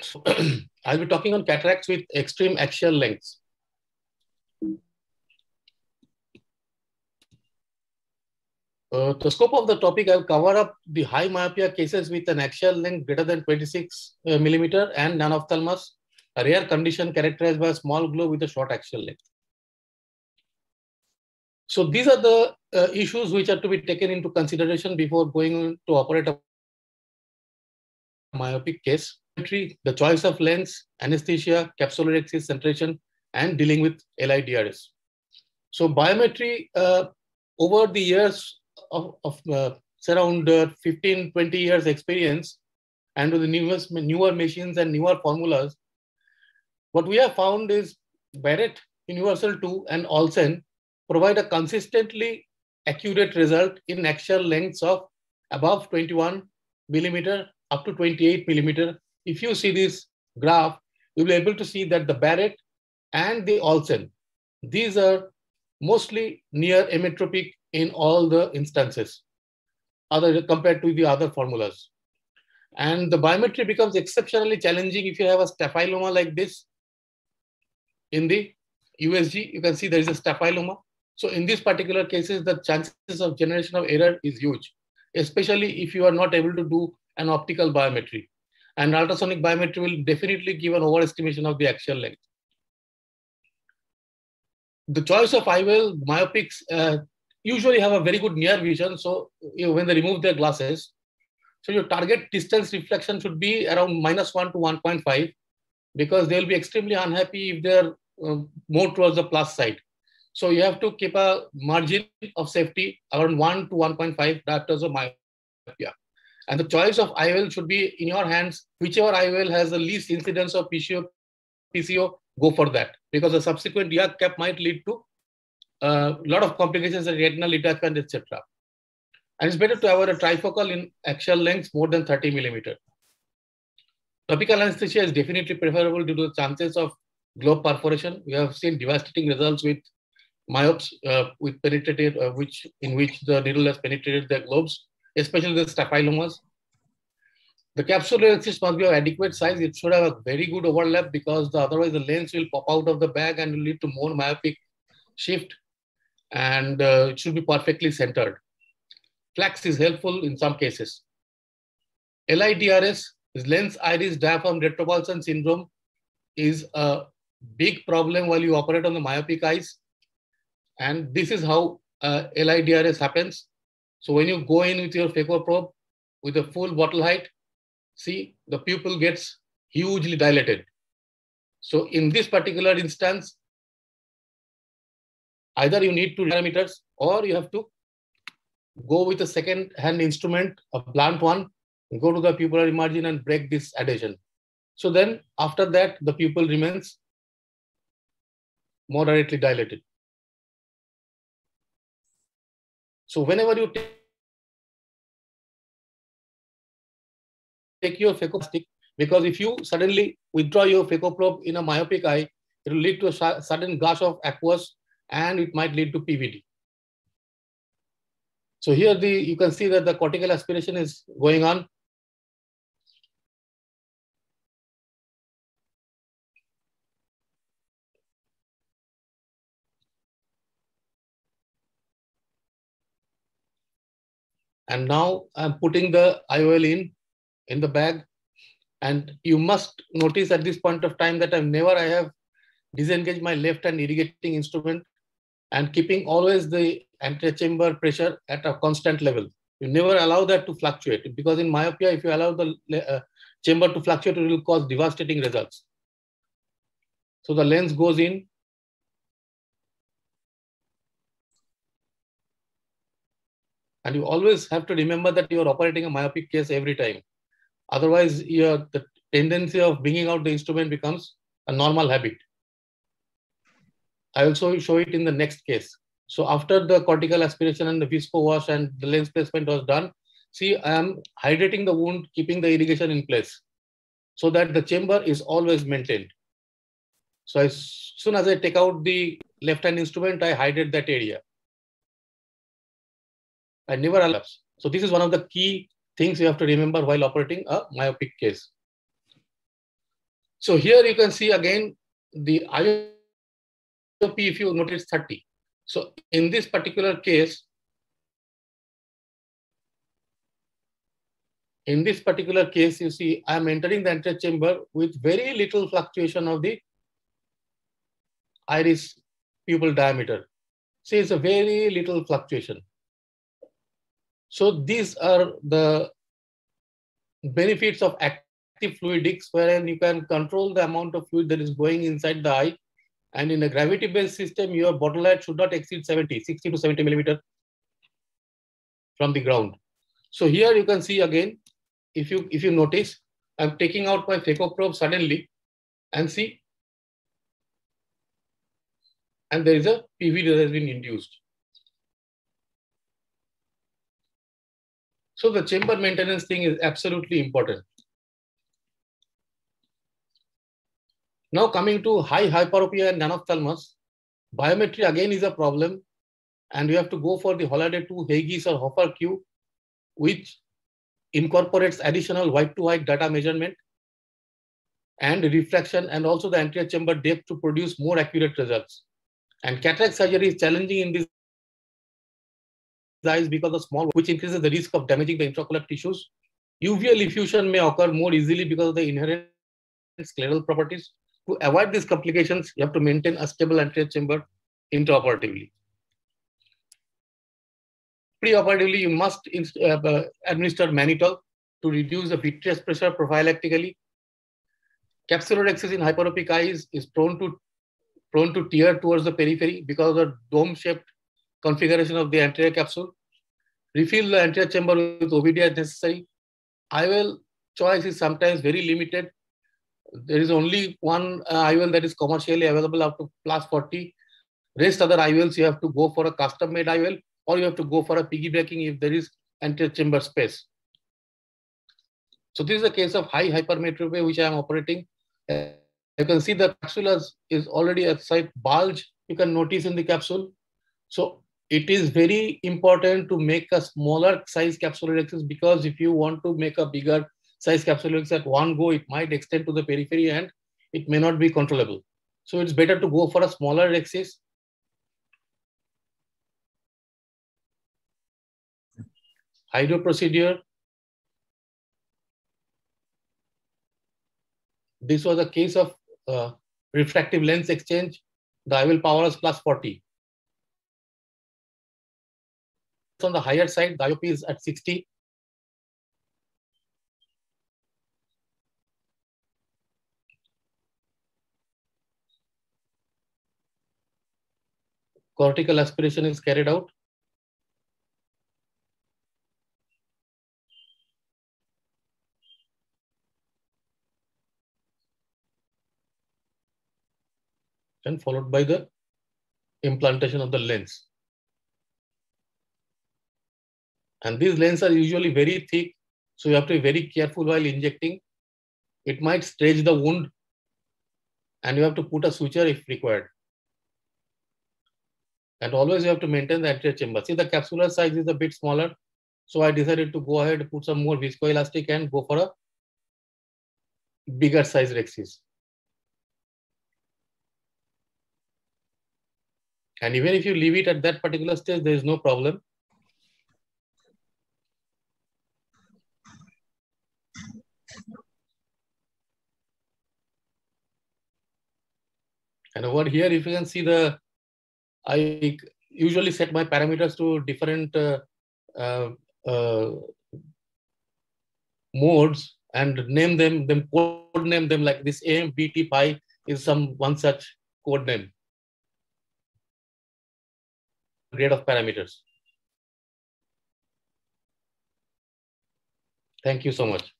So I'll be talking on cataracts with extreme axial lengths. The scope of the topic, I'll cover up the high myopia cases with an axial length greater than 26 millimeter and non-ophthalmos, a rare condition characterized by a small globe with a short axial length. So these are the issues which are to be taken into consideration before going to operate a myopic case. The choice of lens, anesthesia, capsulorhexis, centration, and dealing with LIDRS. So biometry over the years of around 15, 20 years experience and with the newer machines and newer formulas, what we have found is Barrett, Universal 2 and Olsen provide a consistently accurate result in axial lengths of above 21 millimeter up to 28 millimeter. If you see this graph, you'll be able to see that the Barrett and the Olsen, these are mostly near emmetropic in all the instances, compared to the other formulas. And the biometry becomes exceptionally challenging if you have a staphyloma like this. In the USG, you can see there is a staphyloma. So in these particular cases, the chances of generation of error is huge, especially if you are not able to do an optical biometry. And ultrasonic biometry will definitely give an overestimation of the axial length. The choice of IOL myopics usually have a very good near vision. So when they remove their glasses, so your target distance reflection should be around -1 to 1.5, because they'll be extremely unhappy if they're more towards the plus side. So you have to keep a margin of safety around 1 to 1.5 diopters of myopia. And the choice of IOL should be in your hands. Whichever IOL has the least incidence of PCO, go for that, because the subsequent YAG cap might lead to a lot of complications like retinal detachment, etc. And it's better to avoid a trifocal in axial lengths more than 30 millimeter. Topical anesthesia is definitely preferable due to the chances of globe perforation. We have seen devastating results with myopes with penetrated, in which the needle has penetrated the globes, especially the staphylomas. The capsulorhexis must be of adequate size. It should have a very good overlap, because otherwise the lens will pop out of the bag and will lead to more myopic shift, and it should be perfectly centered. Flax is helpful in some cases. LIDRS is lens iris diaphragm retropulsion syndrome, is a big problem while you operate on the myopic eyes. And this is how LIDRS happens. So when you go in with your phaco probe with a full bottle height, see, the pupil gets hugely dilated. So in this particular instance, either you need 2 parameters, or you have to go with a second hand instrument, a blunt one, go to the pupillary margin and break this adhesion. So then after that, the pupil remains moderately dilated. So whenever you take your phaco, because if you suddenly withdraw your phaco probe in a myopic eye, it will lead to a sudden gush of aqueous, and it might lead to PVD. So here you can see that the cortical aspiration is going on. And now I'm putting the IOL in the bag. And you must notice at this point of time that I have disengaged my left hand irrigating instrument and keeping always the antechamber pressure at a constant level. You never allow that to fluctuate, because in myopia, if you allow the chamber to fluctuate, it will cause devastating results. So the lens goes in. And you always have to remember that you are operating a myopic case every time. Otherwise, the tendency of bringing out the instrument becomes a normal habit. I also show it in the next case. So after the cortical aspiration and the visco wash and the lens placement was done, see, I am hydrating the wound, keeping the irrigation in place so that the chamber is always maintained. So as soon as I take out the left-hand instrument, I hydrate that area. I never elapse. So this is one of the key things you have to remember while operating a myopic case. So here you can see again the IOP, if you notice 30. So in this particular case, you see I am entering the antechamber with very little fluctuation of the iris pupil diameter. See, it's a very little fluctuation. So these are the benefits of active fluidics, wherein you can control the amount of fluid that is going inside the eye. And in a gravity-based system, your bottle height should not exceed 60 to 70 millimeter from the ground. So here you can see again, if you notice, I'm taking out my phaco probe suddenly and see, and there is a PV that has been induced. So the chamber maintenance thing is absolutely important. Now coming to high hyperopia and nanophthalmos, biometry again is a problem, and we have to go for the Holliday 2 Haigis or Hoffer Q, which incorporates additional white-to-white data measurement and refraction, and also the anterior chamber depth to produce more accurate results. And cataract surgery is challenging in these eyes because of small, which increases the risk of damaging the intraocular tissues. UVL effusion may occur more easily because of the inherent scleral properties. To avoid these complications, you have to maintain a stable anterior chamber intraoperatively. Preoperatively, you must administer mannitol to reduce the vitreous pressure prophylactically. Capsulorhexis in hyperopic eyes is prone to tear towards the periphery because of the dome-shaped configuration of the anterior capsule. Refill the anterior chamber with OVD as necessary. IOL choice is sometimes very limited. There is only one IOL that is commercially available up to plus 40. Rest other IOLs, you have to go for a custom-made IOL, or you have to go for a piggybacking if there is anterior chamber space. So this is a case of high hypermetropia which I am operating. You can see the capsule is already a slight bulge you can notice in the capsule. So it is very important to make a smaller size capsulorhexis, because if you want to make a bigger size capsulorhexis at one go, it might extend to the periphery and it may not be controllable. So it's better to go for a smaller rhexis. Hydro procedure. This was a case of refractive lens exchange. The IOL power was plus 40. On the higher side, the IOP is at 60. Cortical aspiration is carried out. And followed by the implantation of the lens. And these lenses are usually very thick, so you have to be very careful while injecting. It might stretch the wound, and you have to put a suture if required. And always you have to maintain the anterior chamber. See, the capsular size is a bit smaller, so I decided to go ahead and put some more viscoelastic and go for a bigger size rhexis. And even if you leave it at that particular stage, there is no problem. And over here, if you can see I usually set my parameters to different modes and name them, code name them, like this AMBT pi is one such code name. Grade of parameters. Thank you so much.